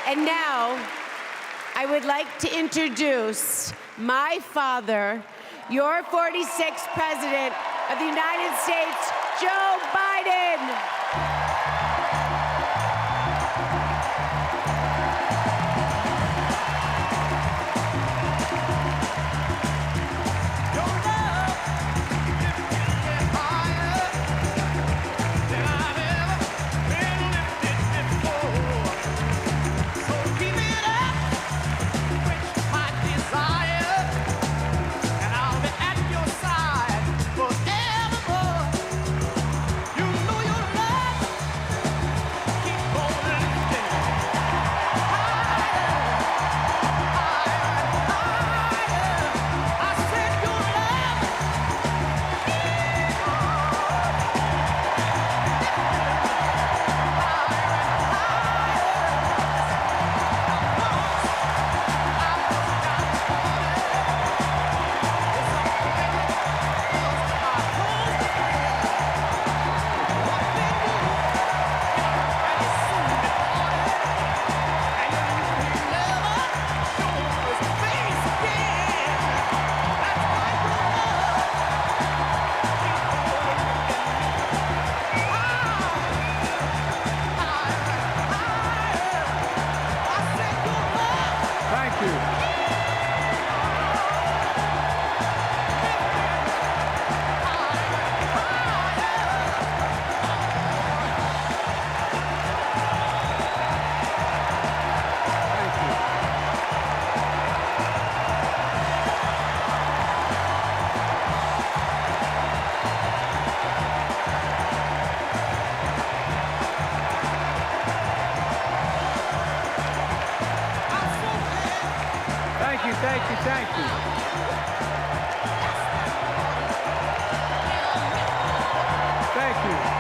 And now, I would like to introduce my father, your 46th President of the United States, Joe Biden. Thank you. Thank you.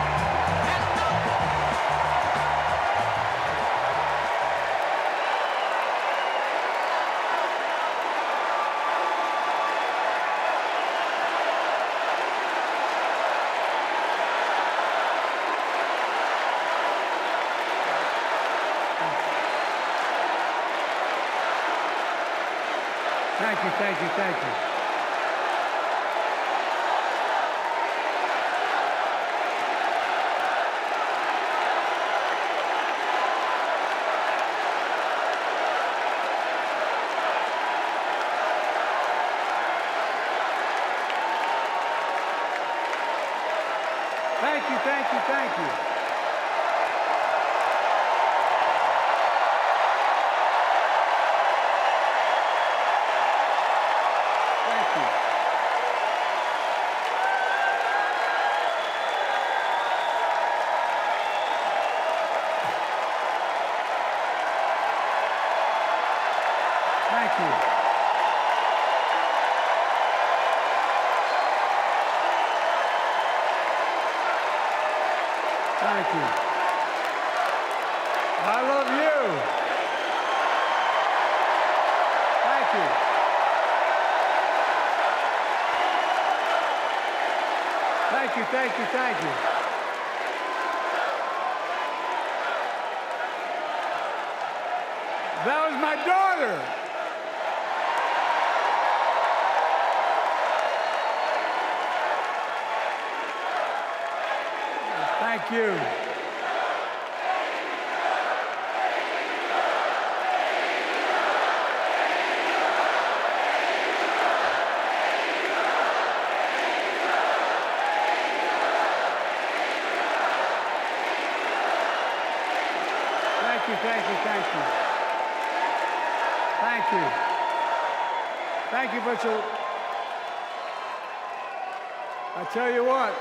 Thank you, thank you, thank you. Thank you, thank you, thank you. Thank you. Thank you. I love you. Thank you. Thank you, thank you, thank you. That was my daughter. Thank you. Thank you, thank you, thank you. Thank you. Thank you, Mitchell. I tell you what.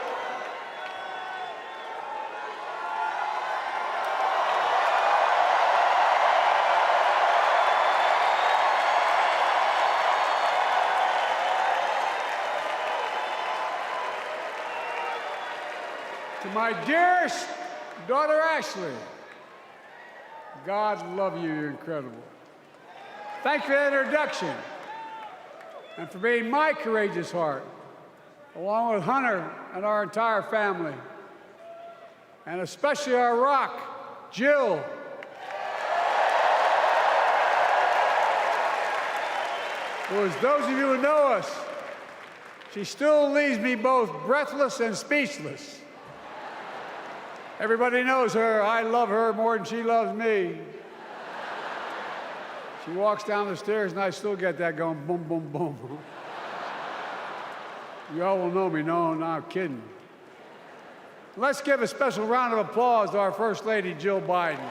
To my dearest daughter, Ashley, God love you, you're incredible. Thank you for that introduction and for being my courageous heart, along with Hunter and our entire family, and especially our rock, Jill. who, as those of you who know us, she still leaves me both breathless and speechless. Everybody knows her. I love her more than she loves me. She walks down the stairs and I still get that going boom, boom, boom. You all will know me. No, I'm kidding. Let's give a special round of applause to our First Lady, Jill Biden.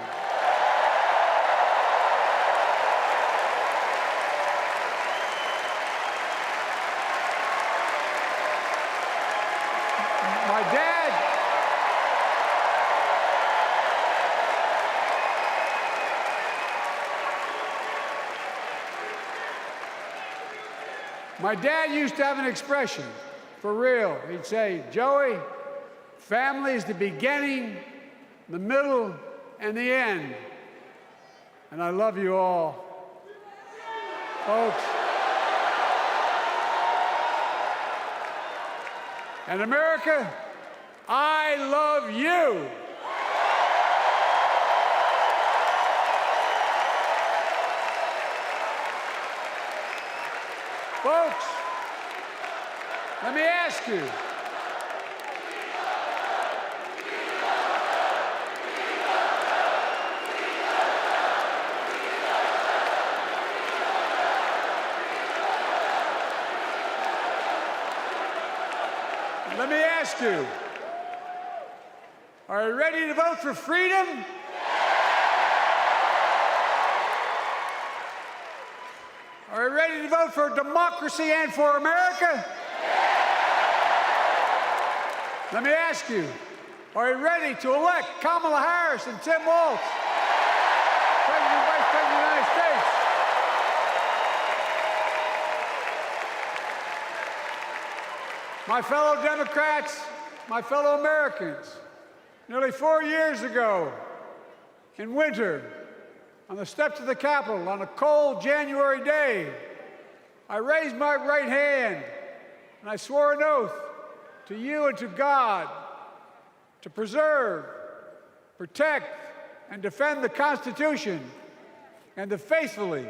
My dad used to have an expression, for real. He'd say, Joey, family is the beginning, the middle, and the end. And I love you all. Folks. And America, I love you. Folks, let me ask you. Let me ask you, are you ready to vote for freedom? Are you ready to vote for democracy and for America? Let me ask you, are you ready to elect Kamala Harris and Tim Walz, President and Vice President of the United States? My fellow Democrats, my fellow Americans, nearly 4 years ago, in winter, on the steps of the Capitol on a cold January day, I raised my right hand and I swore an oath to you and to God to preserve, protect, and defend the Constitution and to faithfully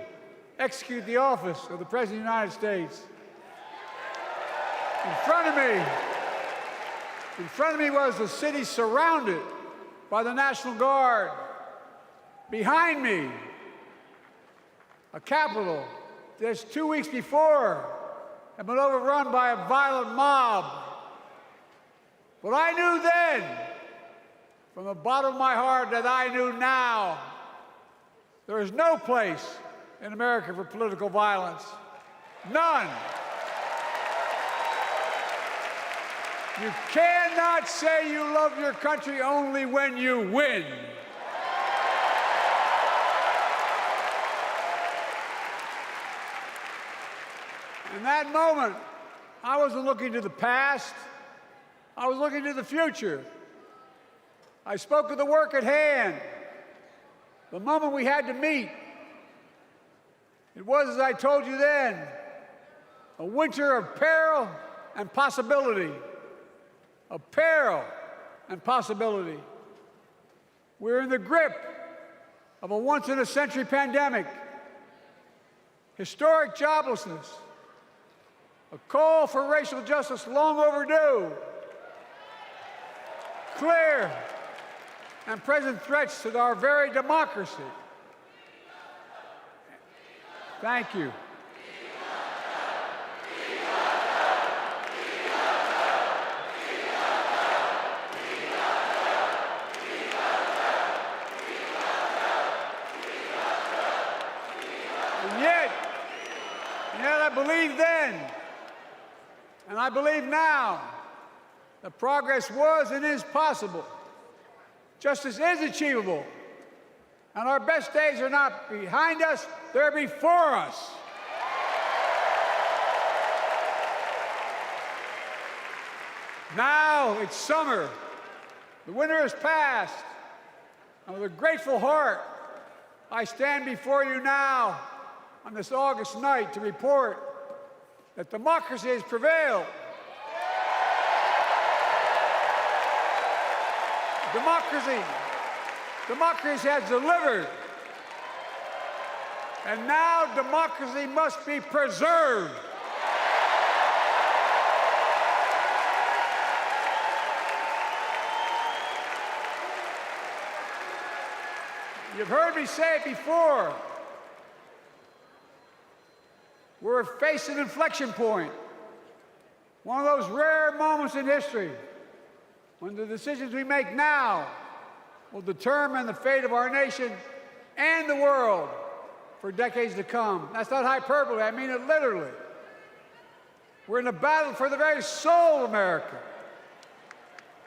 execute the office of the President of the United States. In front of me was a city surrounded by the National Guard. Behind me, a Capitol that 2 weeks before had been overrun by a violent mob. But I knew then, from the bottom of my heart, that I knew now, there is no place in America for political violence. None. You cannot say you love your country only when you win. In that moment, I wasn't looking to the past. I was looking to the future. I spoke of the work at hand, the moment we had to meet. It was, as I told you then, a winter of peril and possibility. Of peril and possibility. We're in the grip of a once-in-a-century pandemic, historic joblessness, a call for racial justice long overdue, clear and present threats to our very democracy. Thank you. And yet I believed then, and I believe now, that progress was and is possible. Justice is achievable. And our best days are not behind us, they're before us. Now it's summer. The winter has passed. And with a grateful heart, I stand before you now on this August night to report that democracy has prevailed. Democracy has delivered. And now democracy must be preserved. You've heard me say it before. We're facing an inflection point. One of those rare moments in history when the decisions we make now will determine the fate of our nation and the world for decades to come. That's not hyperbole, I mean it literally. We're in a battle for the very soul of America.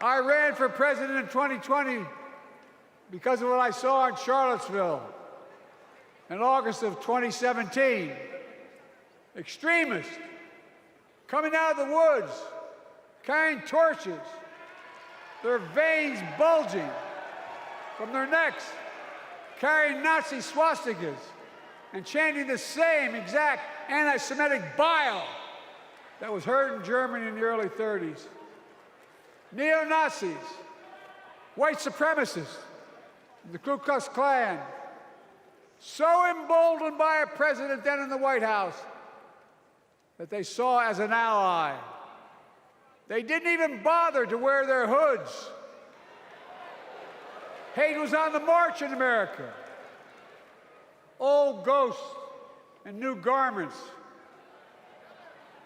I ran for president in 2020 because of what I saw in Charlottesville in August of 2017. Extremists coming out of the woods, carrying torches, their veins bulging from their necks, carrying Nazi swastikas, and chanting the same exact anti-Semitic bile that was heard in Germany in the early 30s. Neo-Nazis, white supremacists, the Ku Klux Klan, so emboldened by a president then in the White House that they saw as an ally. They didn't even bother to wear their hoods. Hate was on the march in America. Old ghosts and new garments,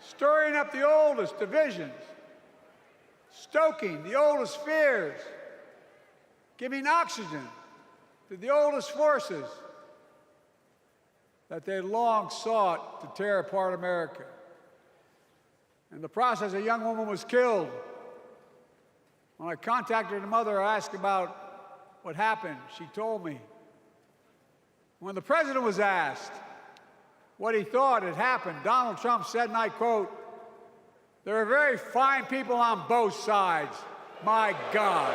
stirring up the oldest divisions, stoking the oldest fears, giving oxygen to the oldest forces that they long sought to tear apart America. In the process, a young woman was killed. When I contacted her mother, I asked about what happened. She told me. When the president was asked what he thought had happened, Donald Trump said, and I quote, "There are very fine people on both sides. My God."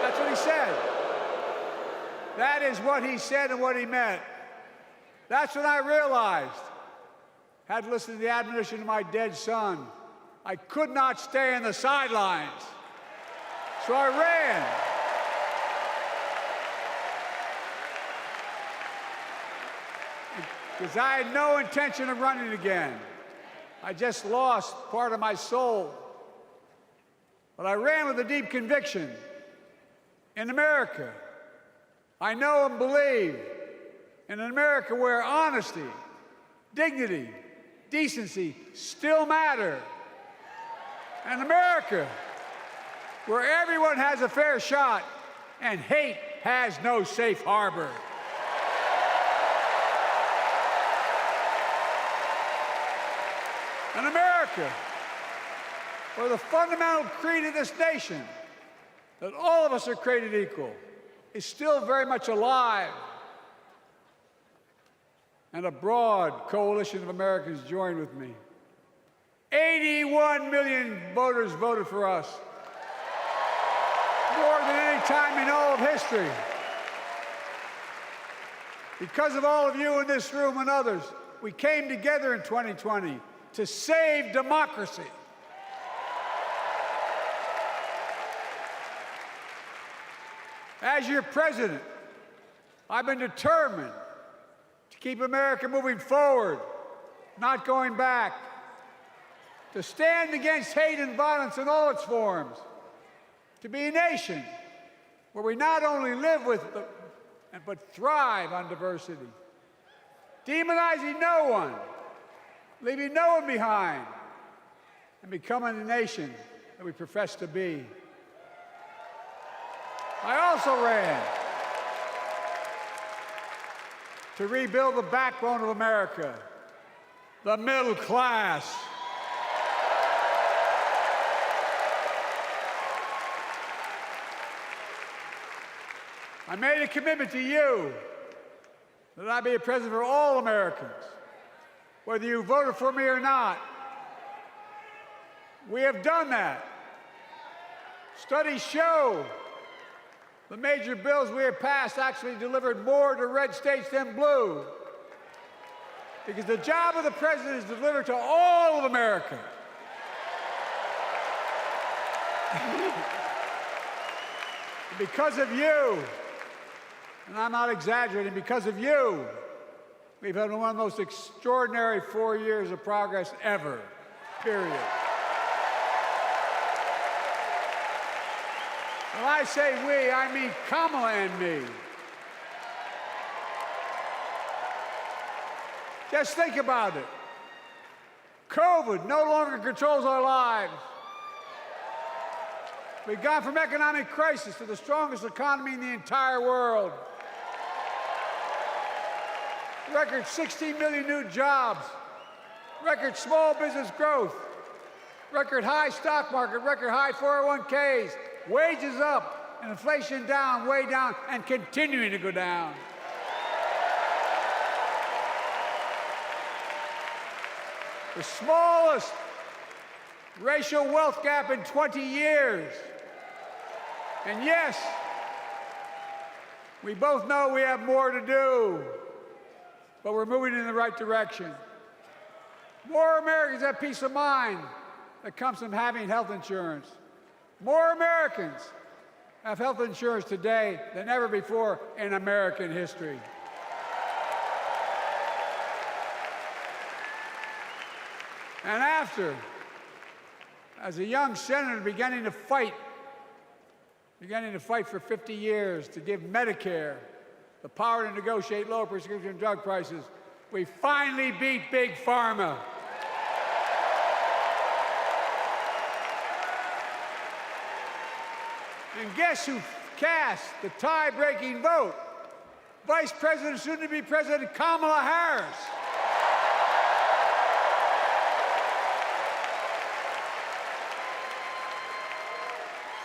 That's what he said. That is what he said and what he meant. That's when I realized, had to listen to the admonition of my dead son, I could not stay in the sidelines. So I ran. Because I had no intention of running again. I just lost part of my soul. But I ran with a deep conviction. In America, I know and believe in an America where honesty, dignity, decency still matter. An America where everyone has a fair shot and hate has no safe harbor. An America where the fundamental creed of this nation, that all of us are created equal, is still very much alive. And a broad coalition of Americans joined with me. 81 million voters voted for us, more than any time in all of history. Because of all of you in this room and others, we came together in 2020 to save democracy. As your president, I've been determined to keep America moving forward, not going back, to stand against hate and violence in all its forms, to be a nation where we not only live with but thrive on diversity, demonizing no one, leaving no one behind, and becoming the nation that we profess to be. I also ran to rebuild the backbone of America, the middle class. I made a commitment to you that I be a president for all Americans, whether you voted for me or not. We have done that. Studies show the major bills we have passed actually delivered more to red states than blue. Because the job of the president is to deliver to all of America. Because of you, and I'm not exaggerating, because of you, We've had one of the most extraordinary 4 years of progress ever, period. When I say we, I mean Kamala and me. Just think about it. COVID no longer controls our lives. We've gone from economic crisis to the strongest economy in the entire world. Record 16 million new jobs. Record small business growth. Record high stock market. Record high 401ks. Wages up and inflation down, way down, and continuing to go down. The smallest racial wealth gap in 20 years. And yes, we both know we have more to do, but we're moving in the right direction. More Americans have peace of mind that comes from having health insurance. More Americans have health insurance today than ever before in American history. And after, as a young senator beginning to fight for 50 years to give Medicare the power to negotiate low prescription drug prices, we finally beat Big Pharma. And guess who cast the tie-breaking vote? Vice President, soon-to-be President Kamala Harris.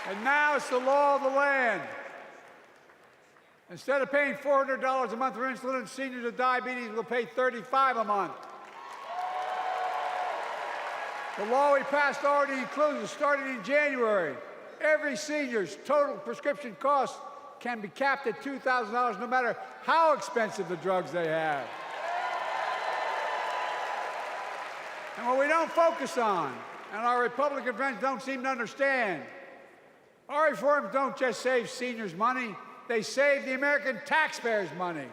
And now it's the law of the land. Instead of paying $400 a month for insulin, seniors with diabetes will pay $35 a month. The law we passed already includes, starting in January, every senior's total prescription cost can be capped at $2,000 no matter how expensive the drugs they have. And what we don't focus on, and our Republican friends don't seem to understand, our reforms don't just save seniors money, they save the American taxpayers money.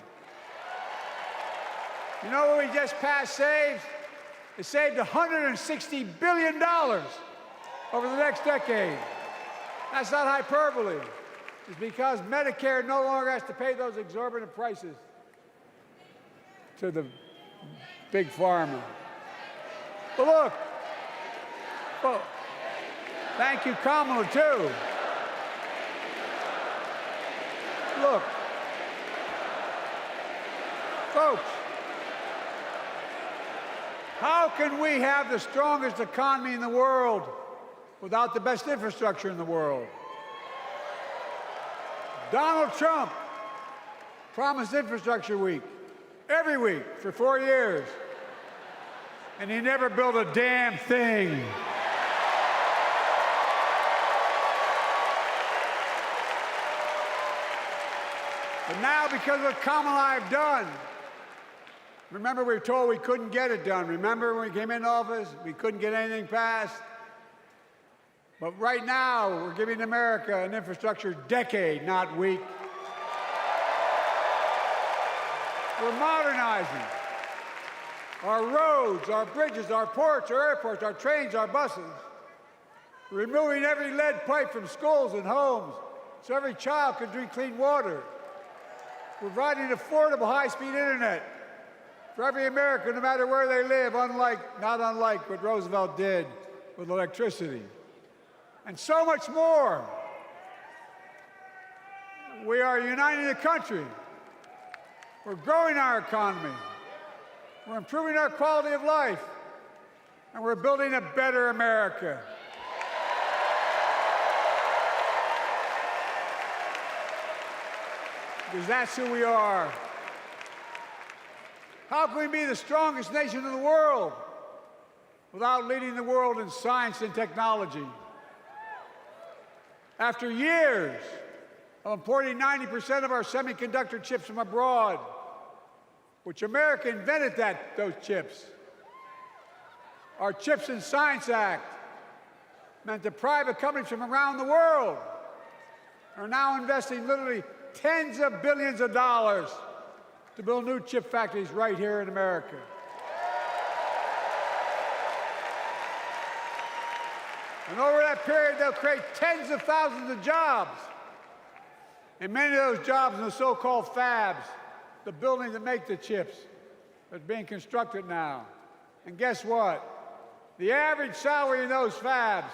You know what we just passed saved? It saved $160 billion over the next decade. That's not hyperbole. It's because Medicare no longer has to pay those exorbitant prices to the Big Pharma. But look, well, thank you, Kamala, too. Look, folks, how can we have the strongest economy in the world without the best infrastructure in the world? Donald Trump promised Infrastructure Week every week for 4 years, and he never built a damn thing. But now, because of what Kamala and I have done, remember we were told we couldn't get it done. Remember when we came into office, we couldn't get anything passed? But right now, we're giving America an infrastructure decade, not week. We're modernizing our roads, our bridges, our ports, our airports, our trains, our buses. We're removing every lead pipe from schools and homes so every child can drink clean water. We're providing affordable high-speed internet for every American, no matter where they live, not unlike what Roosevelt did with electricity. And so much more. We are uniting the country. We're growing our economy. We're improving our quality of life. And we're building a better America. Because that's who we are. How can we be the strongest nation in the world without leading the world in science and technology? After years of importing 90% of our semiconductor chips from abroad, which America invented those chips, our Chips and Science Act meant that private companies from around the world are now investing literally tens of billions of dollars to to build new chip factories right here in America. And over that period, they'll create tens of thousands of jobs. And many of those jobs in the so-called fabs, the buildings that make the chips, that's being constructed now. And guess what? The average salary in those fabs,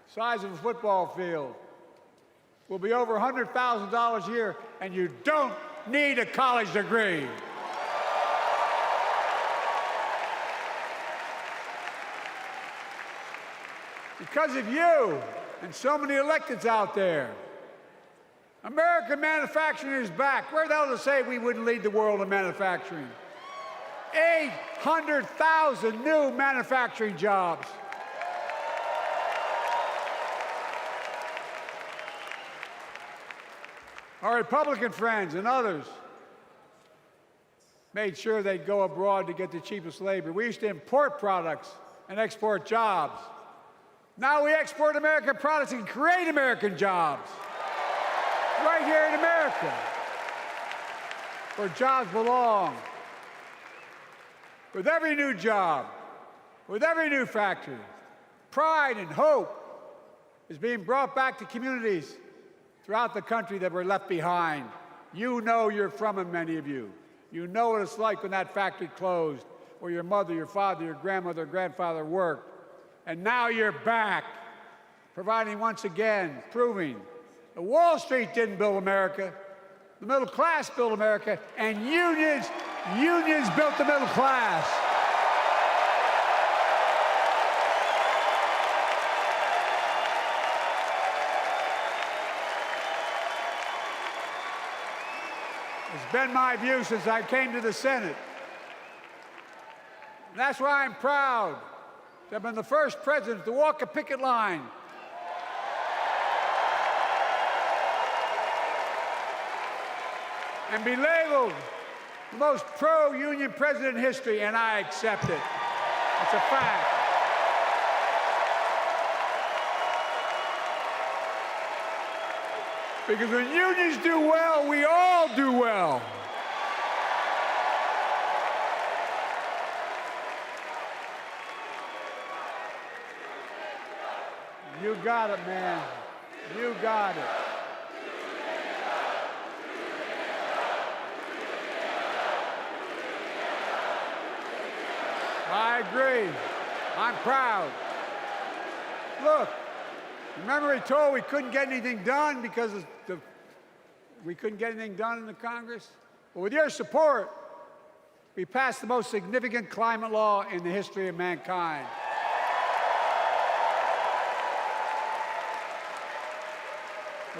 size of a football field, will be over $100,000 a year, and you don't need a college degree. Because of you and so many electeds out there, American manufacturing is back. Where the hell to say we wouldn't lead the world in manufacturing? 800,000 new manufacturing jobs. Our Republican friends and others made sure they'd go abroad to get the cheapest labor. We used to import products and export jobs. Now we export American products and create American jobs right here in America, where jobs belong. With every new job, with every new factory, pride and hope is being brought back to communities throughout the country that were left behind. You know you're from them, many of you. You know what it's like when that factory closed, where your mother, your father, your grandmother, or grandfather worked. And now you're back, providing once again, proving that Wall Street didn't build America, the middle class built America, and unions built the middle class. It's been my view since I came to the Senate. And that's why I'm proud to have been the first president to walk a picket line and be labeled the most pro-union president in history, and I accept it. It's a fact. Because when unions do well, we all do well. You got it, man. You got it. I agree. I'm proud. Look, remember he told we couldn't get anything done because we couldn't get anything done in the Congress? Well, with your support, we passed the most significant climate law in the history of mankind.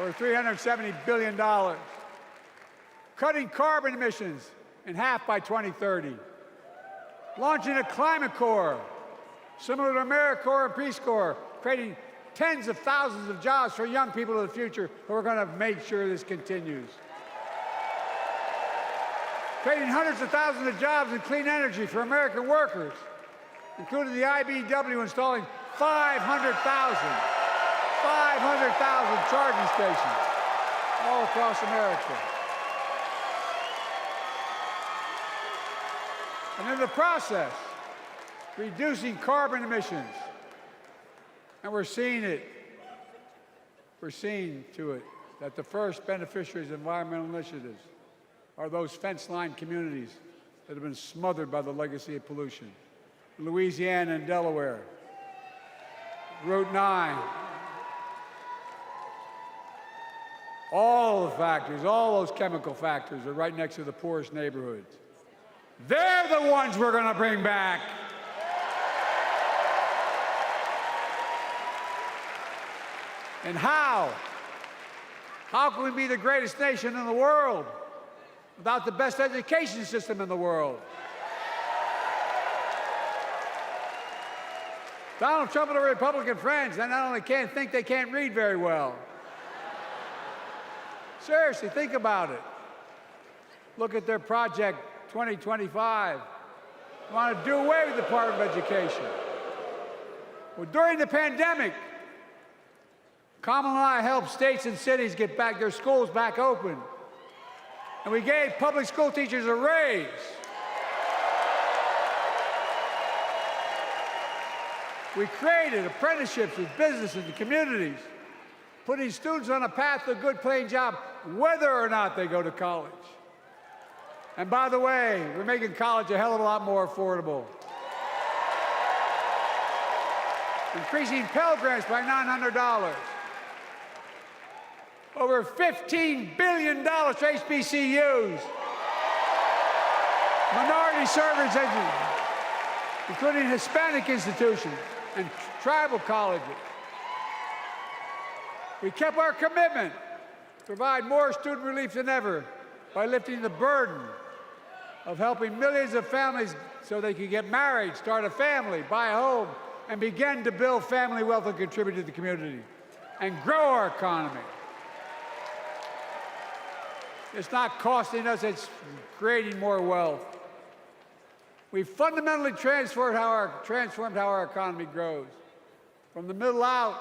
Over $370 billion. Cutting carbon emissions in half by 2030. Launching a climate corps, similar to AmeriCorps and Peace Corps, creating tens of thousands of jobs for young people of the future who are going to make sure this continues. Creating hundreds of thousands of jobs in clean energy for American workers, including the IBEW installing 500,000 charging stations all across America. And in the process, reducing carbon emissions. And we're seeing it. We're seeing to it that the first beneficiaries of environmental initiatives are those fence-line communities that have been smothered by the legacy of pollution. Louisiana and Delaware, Route 9, all the factories, all those chemical factories are right next to the poorest neighborhoods. They're the ones we're going to bring back. And how? How can we be the greatest nation in the world without the best education system in the world? Donald Trump and the Republican friends, they not only can't think, they can't read very well. Seriously, think about it. Look at their Project 2025. They want to do away with the Department of Education. Well, during the pandemic, Kamala and I helped states and cities get back their schools back open. And we gave public school teachers a raise. We created apprenticeships with businesses and communities, putting students on a path to a good paying job, whether or not they go to college. And by the way, we're making college a hell of a lot more affordable. Increasing Pell Grants by $900. Over $15 billion to HBCUs. Minority service education, including Hispanic institutions and tribal colleges. We kept our commitment to provide more student relief than ever by lifting the burden of helping millions of families so they could get married, start a family, buy a home, and begin to build family wealth and contribute to the community and grow our economy. It's not costing us, it's creating more wealth. We've fundamentally transformed how our economy grows, from the middle out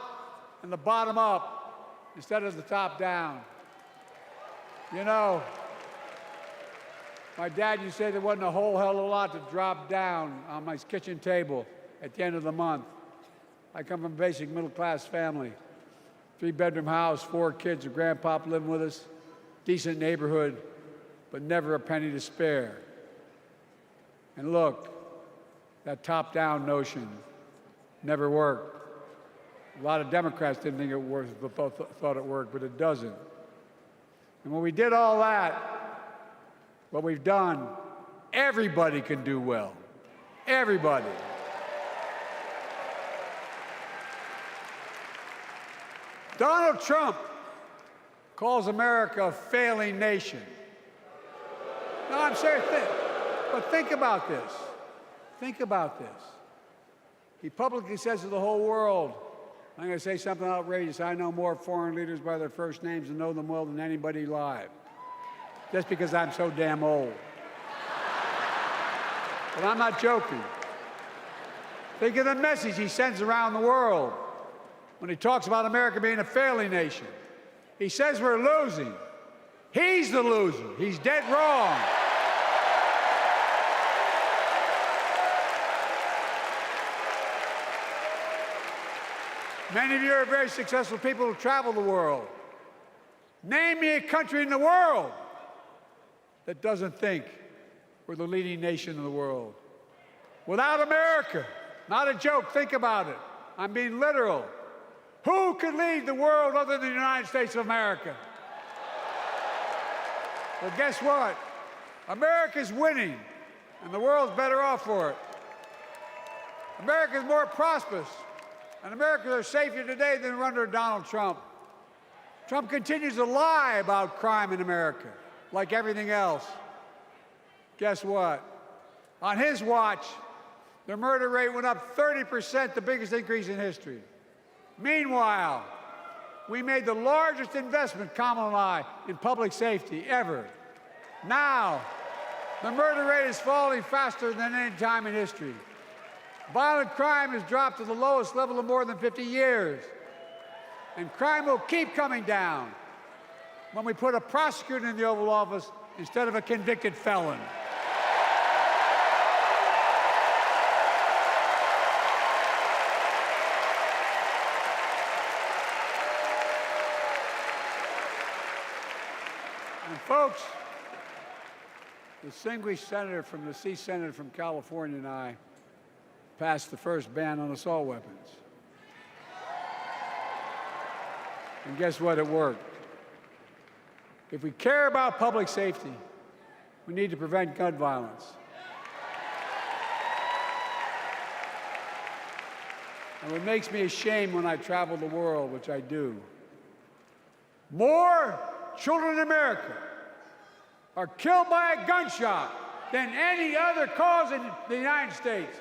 and the bottom up instead of the top down. You know, my dad used to say there wasn't a whole hell of a lot to drop down on my kitchen table at the end of the month. I come from a basic middle-class family, 3-bedroom house, 4 kids, a grandpop living with us, decent neighborhood, but never a penny to spare. And look, that top-down notion never worked. A lot of Democrats didn't think it worked, thought it worked, but it doesn't. And when we did all that, what we've done, everybody can do well. Everybody. Donald Trump calls America a failing nation. No, I'm serious. But think about this. Think about this. He publicly says to the whole world, I'm going to say something outrageous. I know more foreign leaders by their first names and know them well than anybody alive. Just because I'm so damn old. But I'm not joking. Think of the message he sends around the world when he talks about America being a failing nation. He says we're losing. He's the loser. He's dead wrong. Many of you are very successful people who travel the world. Name me a country in the world that doesn't think we're the leading nation in the world. Without America, not a joke, think about it. I'm being literal. Who could lead the world other than the United States of America? Well, guess what? America's winning, and the world's better off for it. America's more prosperous, and Americans are safer today than under Donald Trump. Trump continues to lie about crime in America, like everything else. Guess what? On his watch, the murder rate went up 30%, the biggest increase in history. Meanwhile, we made the largest investment, Kamala and I, in public safety ever. Now, the murder rate is falling faster than any time in history. Violent crime has dropped to the lowest level in more than 50 years. And crime will keep coming down when we put a prosecutor in the Oval Office instead of a convicted felon. And folks, the distinguished senator from the C Senator from California and I passed the first ban on assault weapons. And guess what? It worked. If we care about public safety, we need to prevent gun violence. And what makes me ashamed when I travel the world, which I do, more children in America are killed by a gunshot than any other cause in the United States.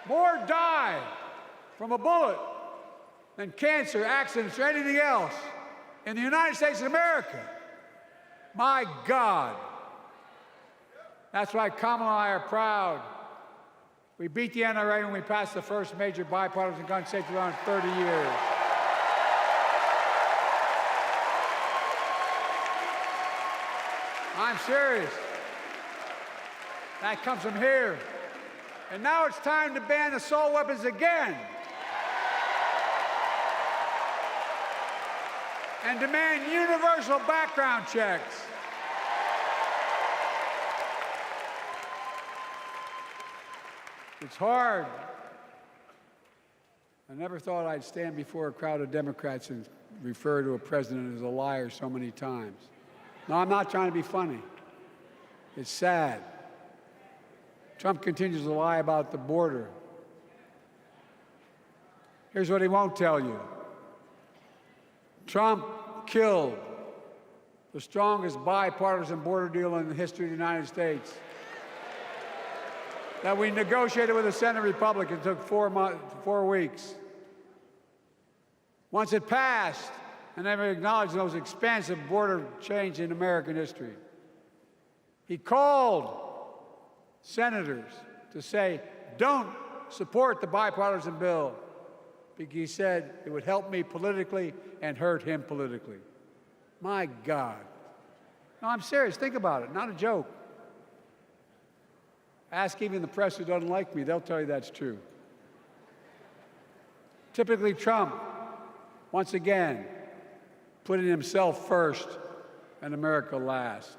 More die from a bullet than cancer, accidents, or anything else in the United States of America. My God. That's why Kamala and I are proud. We beat the NRA when we passed the first major bipartisan gun safety law in 30 years. I'm serious. That comes from here. And now it's time to ban assault weapons again. And demand universal background checks. It's hard. I never thought I'd stand before a crowd of Democrats and refer to a president as a liar so many times. No, I'm not trying to be funny. It's sad. Trump continues to lie about the border. Here's what he won't tell you. Trump killed the strongest bipartisan border deal in the history of the United States that we negotiated with the Senate Republicans. It took 4 weeks. Once it passed, and they acknowledged the most expansive border change in American history, he called senators to say, don't support the bipartisan bill, because he said it would help me politically and hurt him politically. My God. No, I'm serious. Think about it. Not a joke. Ask even the press who doesn't like me. They'll tell you that's true. Typically, Trump, once again, putting himself first and America last.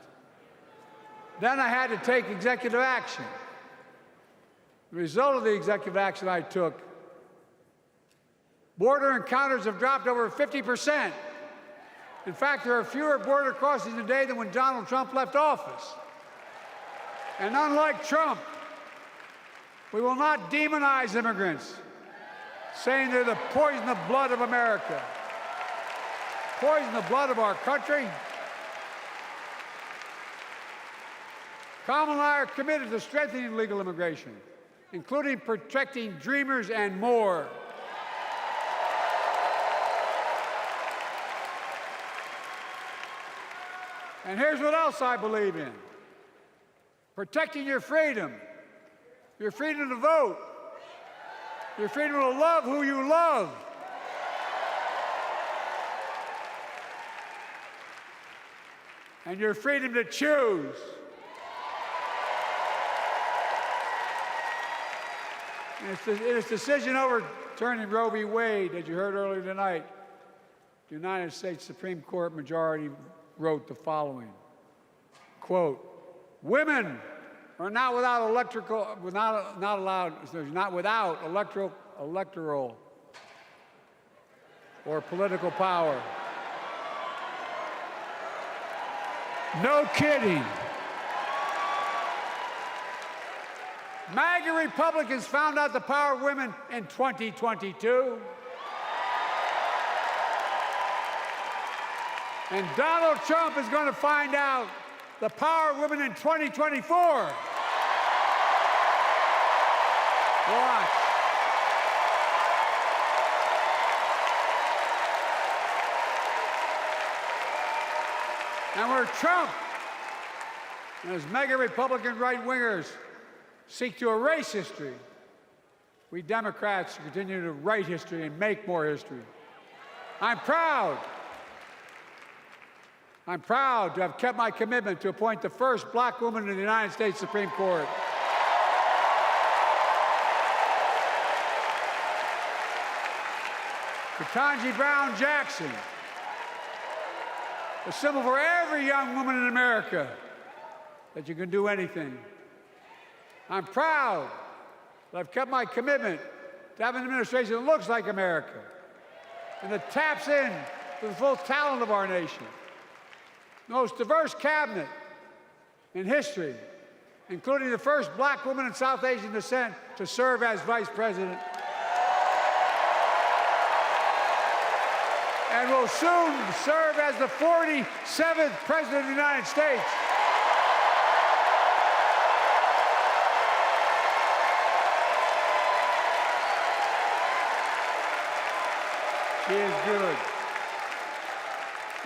Then I had to take executive action. The result of the executive action I took, border encounters have dropped over 50%. In fact, there are fewer border crossings today than when Donald Trump left office. And unlike Trump, we will not demonize immigrants, saying they're the poison of blood of America, poison the blood of our country. Kamala and I are committed to strengthening legal immigration, including protecting dreamers and more. And here's what else I believe in. Protecting your freedom to vote, your freedom to love who you love. And your freedom to choose. In its decision overturning Roe v. Wade, as you heard earlier tonight, the United States Supreme Court majority wrote the following, quote, women are not without electoral or political power. No kidding. MAGA Republicans found out the power of women in 2022. And Donald Trump is going to find out the power of women in 2024. Watch. And where Trump and his mega Republican right-wingers seek to erase history, we Democrats continue to write history and make more history. I'm proud to have kept my commitment to appoint the first black woman in the United States Supreme Court. Ketanji Brown Jackson, a symbol for every young woman in America that you can do anything. I'm proud that I've kept my commitment to have an administration that looks like America and that taps in to the full talent of our nation. The most diverse cabinet in history, including the first black woman of South Asian descent to serve as vice president. And will soon serve as the 47th president of the United States. She is good.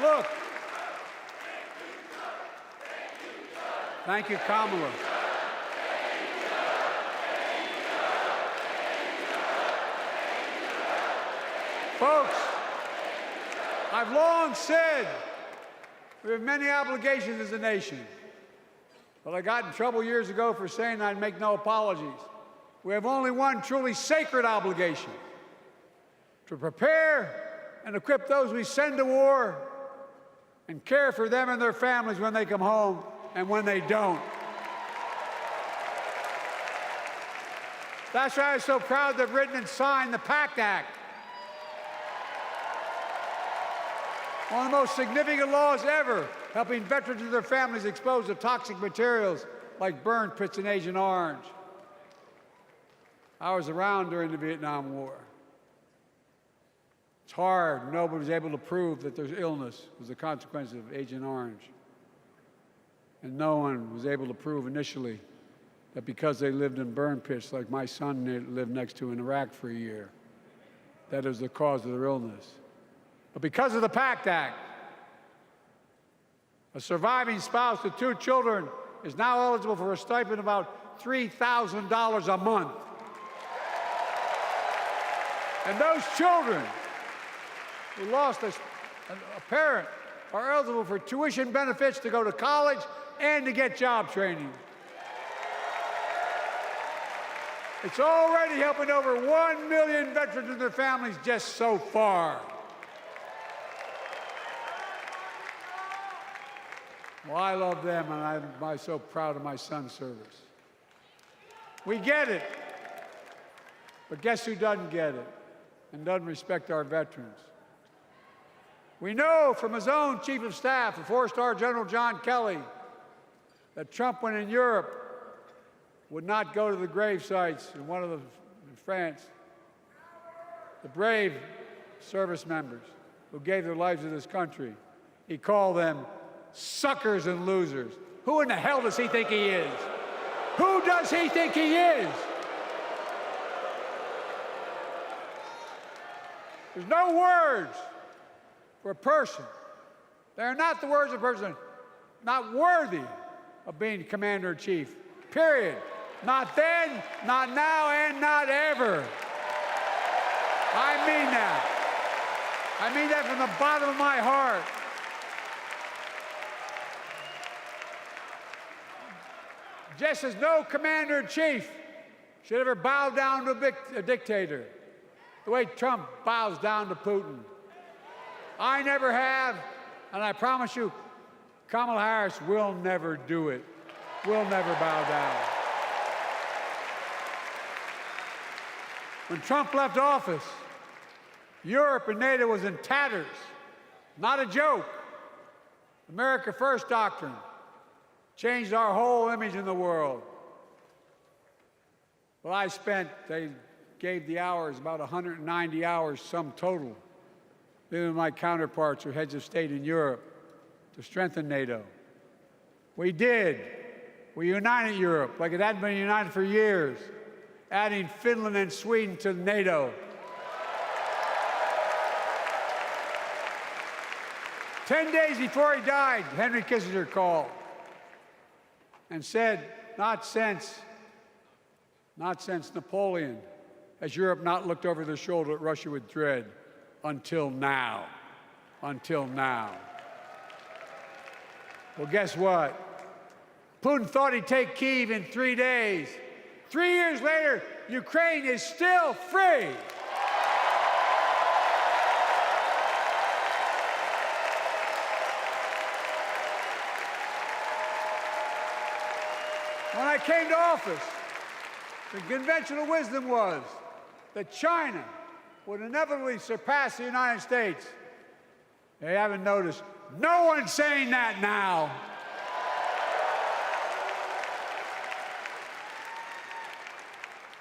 Look. Thank you, Kamala. Folks, I've long said we have many obligations as a nation. But I got in trouble years ago for saying I'd make no apologies. We have only one truly sacred obligation: to prepare and equip those we send to war and care for them and their families when they come home and when they don't. That's why I'm so proud to have written and signed the PACT Act, one of the most significant laws ever, helping veterans and their families exposed to toxic materials like burn pits and Agent Orange. I was around during the Vietnam War. It's hard. Nobody was able to prove that there's illness was a consequence of Agent Orange. And no one was able to prove initially that because they lived in burn pits like my son lived next to in Iraq for a year, that is the cause of their illness. But because of the PACT Act, a surviving spouse with 2 children is now eligible for a stipend of about $3,000 a month. And those children who lost a parent are eligible for tuition benefits to go to college and to get job training. It's already helping over 1 million veterans and their families just so far. Well, I love them, and I'm so proud of my son's service. We get it, but guess who doesn't get it and doesn't respect our veterans? We know from his own Chief of Staff, the 4-star General John Kelly, that Trump, when in Europe, would not go to the grave sites in France. The brave service members who gave their lives to this country. He called them suckers and losers. Who in the hell does he think he is? Who does he think he is? There's no words for a person. They are not the words of a person not worthy of being commander-in-chief, period. Not then, not now, and not ever. I mean that. I mean that from the bottom of my heart. Just as no commander-in-chief should ever bow down to a dictator, the way Trump bows down to Putin. I never have, and I promise you, Kamala Harris will never do it. Will never bow down. When Trump left office, Europe and NATO was in tatters. Not a joke. America First doctrine changed our whole image in the world. Well, they gave the hours, about 190 hours sum total, me and my counterparts or heads of state in Europe, to strengthen NATO. We did. We united Europe like it hadn't been united for years, adding Finland and Sweden to NATO. 10 days before he died, Henry Kissinger called and said, not since Napoleon has Europe not looked over their shoulder at Russia with dread, until now. Until now. Well, guess what? Putin thought he'd take Kyiv in 3 days. 3 years later, Ukraine is still free. When I came to office, the conventional wisdom was that China would inevitably surpass the United States. They haven't noticed. No one's saying that now.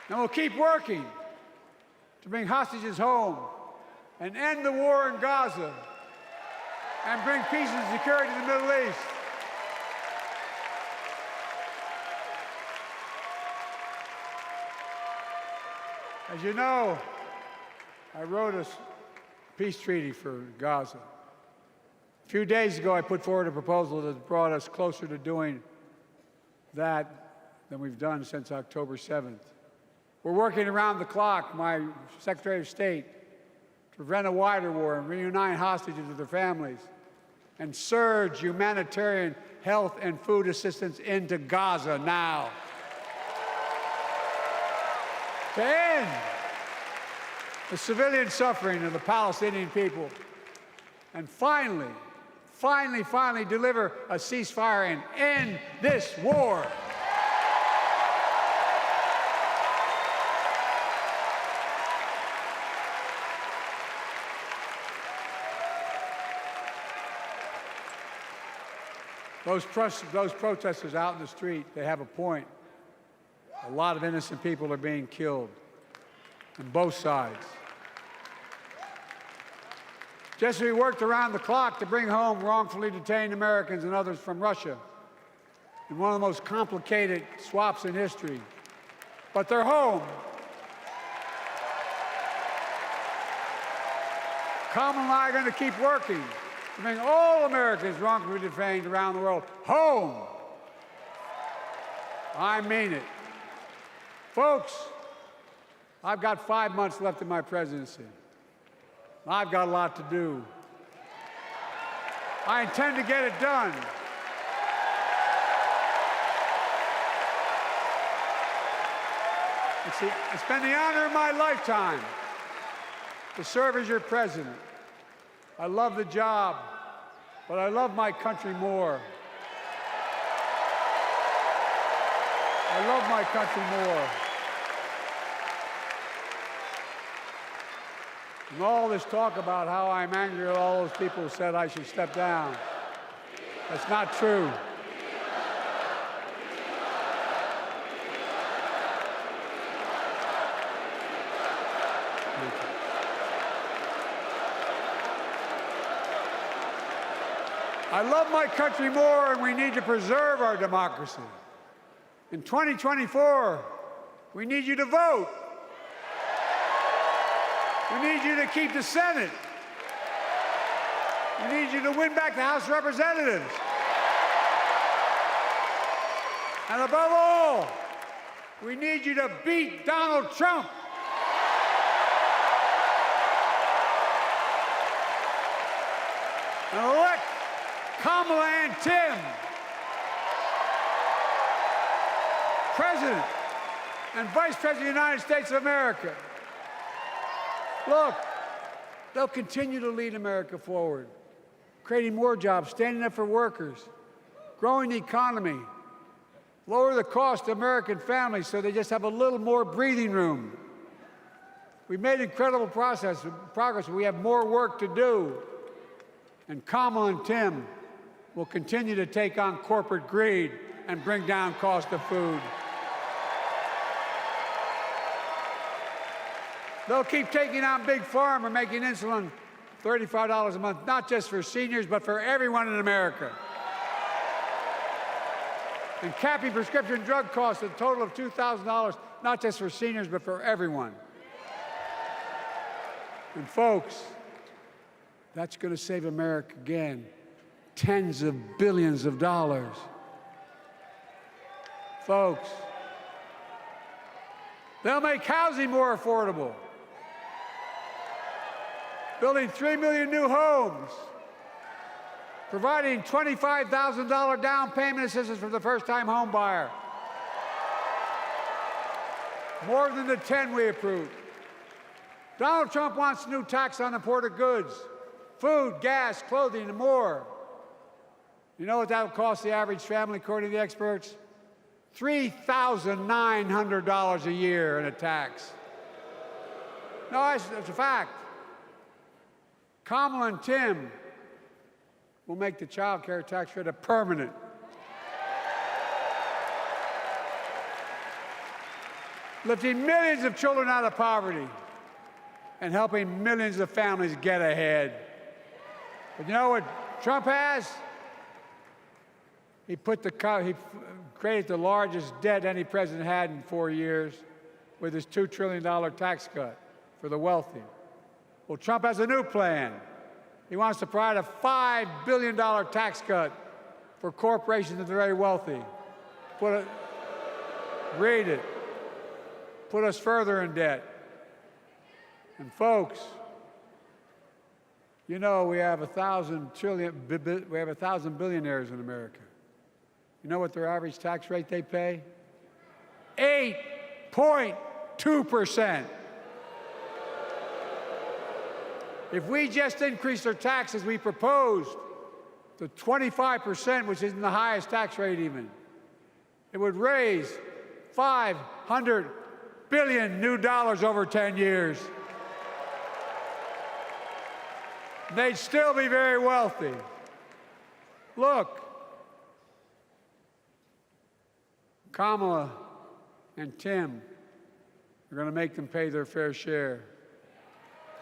And we'll keep working to bring hostages home and end the war in Gaza and bring peace and security to the Middle East. As you know, I wrote a peace treaty for Gaza. A few days ago, I put forward a proposal that brought us closer to doing that than we've done since October 7th. We're working around the clock, my Secretary of State, to prevent a wider war and reunite hostages with their families and surge humanitarian health and food assistance into Gaza now. To end the civilian suffering of the Palestinian people. And finally deliver a ceasefire and end this war. Those protesters out in the street, they have a point. A lot of innocent people are being killed on both sides. Just as we worked around the clock to bring home wrongfully detained Americans and others from Russia in one of the most complicated swaps in history, but they're home. Kamala and I are going to keep working to bring all Americans wrongfully detained around the world home. I mean it. Folks, I've got 5 months left in my presidency. I've got a lot to do. I intend to get it done. It's been the honor of my lifetime to serve as your president. I love the job, but I love my country more. I love my country more. And all this talk about how I'm angry at all those people who said I should step down, that's not true. I love my country more, and we need to preserve our democracy. In 2024, we need you to vote. We need you to keep the Senate. We need you to win back the House of Representatives. And above all, we need you to beat Donald Trump. And elect Kamala and Tim President and Vice President of the United States of America. Look, they'll continue to lead America forward, creating more jobs, standing up for workers, growing the economy, lower the cost to American families so they just have a little more breathing room. We've made incredible progress, but we have more work to do. And Kamala and Tim will continue to take on corporate greed and bring down cost of food. They'll keep taking on Big Pharma, making insulin $35 a month, not just for seniors, but for everyone in America. And capping prescription drug costs at a total of $2,000, not just for seniors, but for everyone. And folks, that's going to save America again tens of billions of dollars. Folks, they'll make housing more affordable, building 3 million new homes, providing $25,000 down payment assistance for the first-time home buyer, more than the 10 we approved. Donald Trump wants a new tax on imported goods, food, gas, clothing, and more. You know what that will cost the average family, according to the experts? $3,900 a year in a tax. No, it's a fact. Kamala and Tim will make the child care tax credit permanent. Lifting millions of children out of poverty and helping millions of families get ahead. But you know what Trump has? He created the largest debt any president had in 4 years with his $2 trillion tax cut for the wealthy. Well, Trump has a new plan. He wants to provide a $5 billion tax cut for corporations and the very wealthy. Read it. Put us further in debt. And folks, you know we have 1,000 billionaires in America. You know what their average tax rate they pay? 8.2%. If we just increased our taxes we proposed to 25%, which isn't the highest tax rate even, it would raise $500 billion new dollars over 10 years. They'd still be very wealthy. Look, Kamala and Tim are going to make them pay their fair share.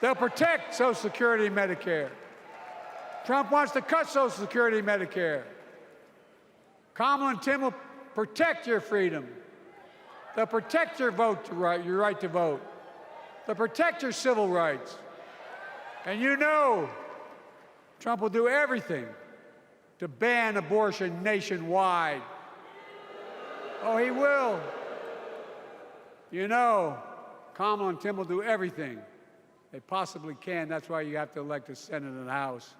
They'll protect Social Security and Medicare. Trump wants to cut Social Security and Medicare. Kamala and Tim will protect your freedom. They'll protect your your right to vote. They'll protect your civil rights. And you know Trump will do everything to ban abortion nationwide. Oh, he will. You know, Kamala and Tim will do everything they possibly can. That's why you have to elect a Senate and a House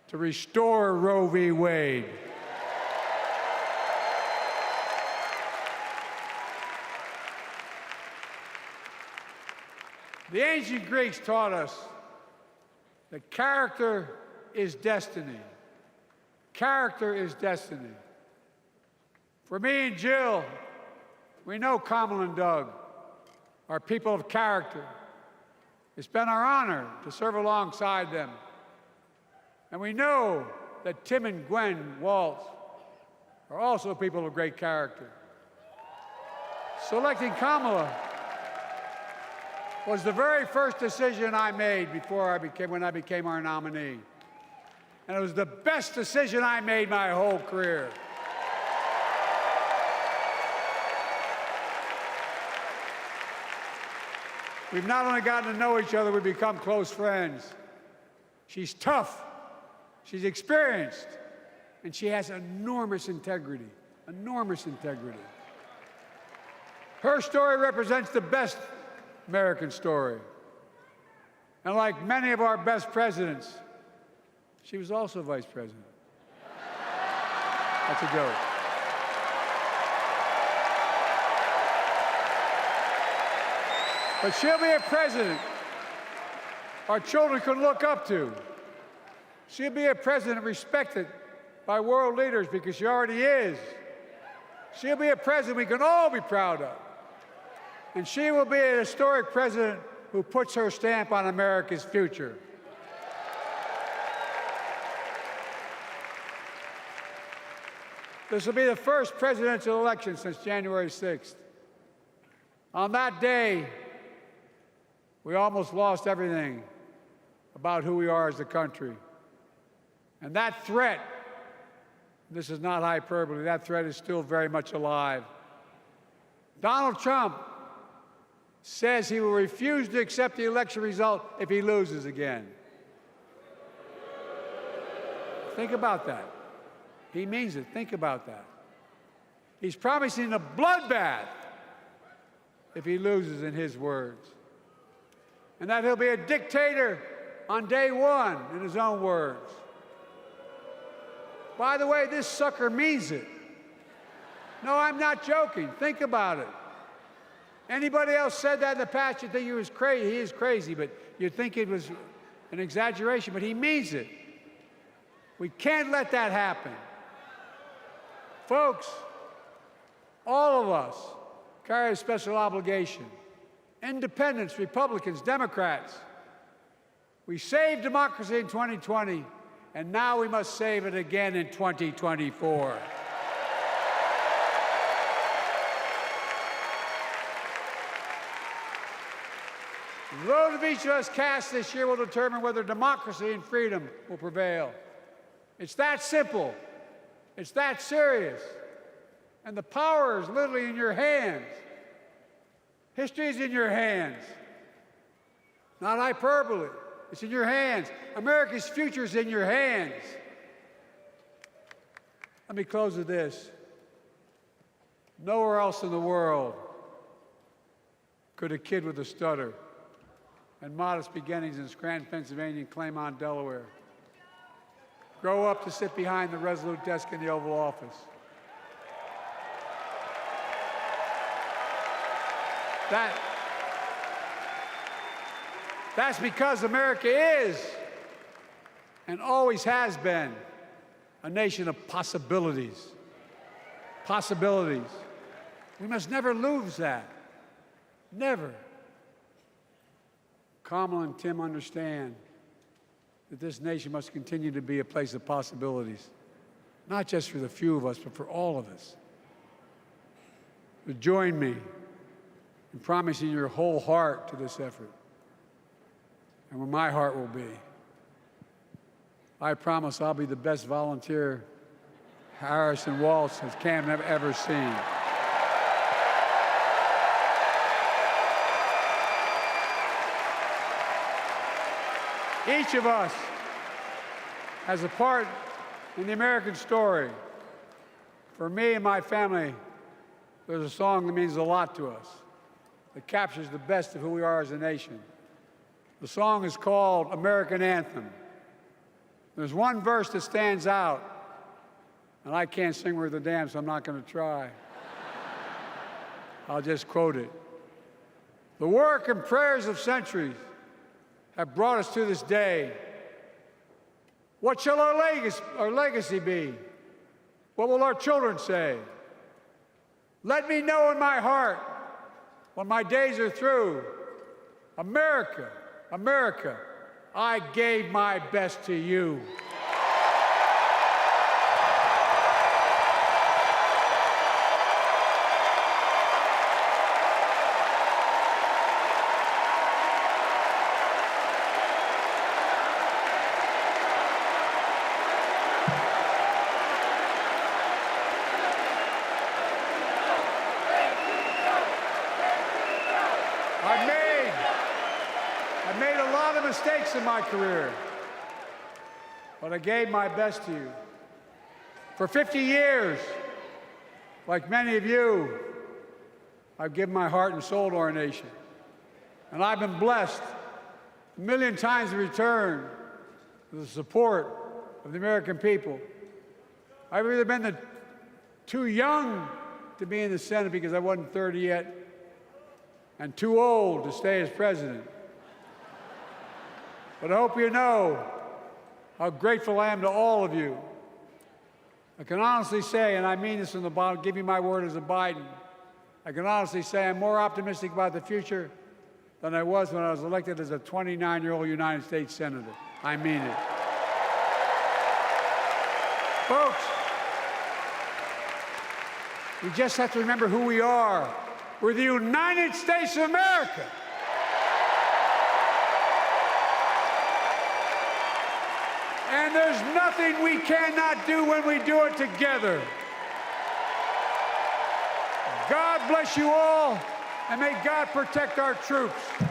to restore Roe v. Wade. The ancient Greeks taught us that character is destiny. Character is destiny. For me and Jill, we know Kamala and Doug are people of character. It's been our honor to serve alongside them. And we know that Tim and Gwen Waltz are also people of great character. Selecting Kamala was the very first decision I made when I became our nominee. And it was the best decision I made my whole career. We've not only gotten to know each other, we've become close friends. She's tough, she's experienced, and she has enormous integrity, enormous integrity. Her story represents the best American story. And like many of our best presidents, she was also vice president. That's a joke. But she'll be a president our children can look up to. She'll be a president respected by world leaders because she already is. She'll be a president we can all be proud of. And she will be a historic president who puts her stamp on America's future. This will be the first presidential election since January 6th. On that day, we almost lost everything about who we are as a country. And that threat, this is not hyperbole, that threat is still very much alive. Donald Trump says he will refuse to accept the election result if he loses again. Think about that. He means it. Think about that. He's promising a bloodbath if he loses, in his words. And that he'll be a dictator on day one, in his own words. By the way, this sucker means it. No, I'm not joking. Think about it. Anybody else said that in the past, you'd think he was crazy. He is crazy, but you'd think it was an exaggeration, but he means it. We can't let that happen. Folks, all of us carry a special obligation. Independents, Republicans, Democrats. We saved democracy in 2020, and now we must save it again in 2024. The vote of each of us cast this year will determine whether democracy and freedom will prevail. It's that simple. It's that serious. And the power is literally in your hands. History is in your hands. Not hyperbole. It's in your hands. America's future is in your hands. Let me close with this. Nowhere else in the world could a kid with a stutter and modest beginnings in Scranton, Pennsylvania, and Claymont, Delaware, grow up to sit behind the resolute desk in the Oval Office, That's because America is and always has been a nation of possibilities. Possibilities. We must never lose that. Never. Kamala and Tim understand that this nation must continue to be a place of possibilities, not just for the few of us, but for all of us. But join me in promising your whole heart to this effort, and where my heart will be. I promise I'll be the best volunteer Harrison Walsh has Cam ever seen. Each of us has a part in the American story. For me and my family, there's a song that means a lot to us, that captures the best of who we are as a nation. The song is called American Anthem. There's one verse that stands out, and I can't sing worth a damn, so I'm not going to try. I'll just quote it. The work and prayers of centuries have brought us to this day. What shall our legacy be? What will our children say? Let me know in my heart, when my days are through, America, America, I gave my best to you. I've made a lot of mistakes in my career, but I gave my best to you. For 50 years, like many of you, I've given my heart and soul to our nation. And I've been blessed a million times in return with the support of the American people. I've either been too young to be in the Senate because I wasn't 30 yet, and too old to stay as president. But I hope you know how grateful I am to all of you. I can honestly say, and I mean this from the bottom, give you my word as a Biden, I can honestly say I'm more optimistic about the future than I was when I was elected as a 29-year-old United States Senator. I mean it. Folks, we just have to remember who we are. We're the United States of America. And there's nothing we cannot do when we do it together. God bless you all, and may God protect our troops. Thank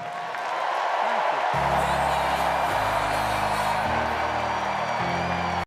you.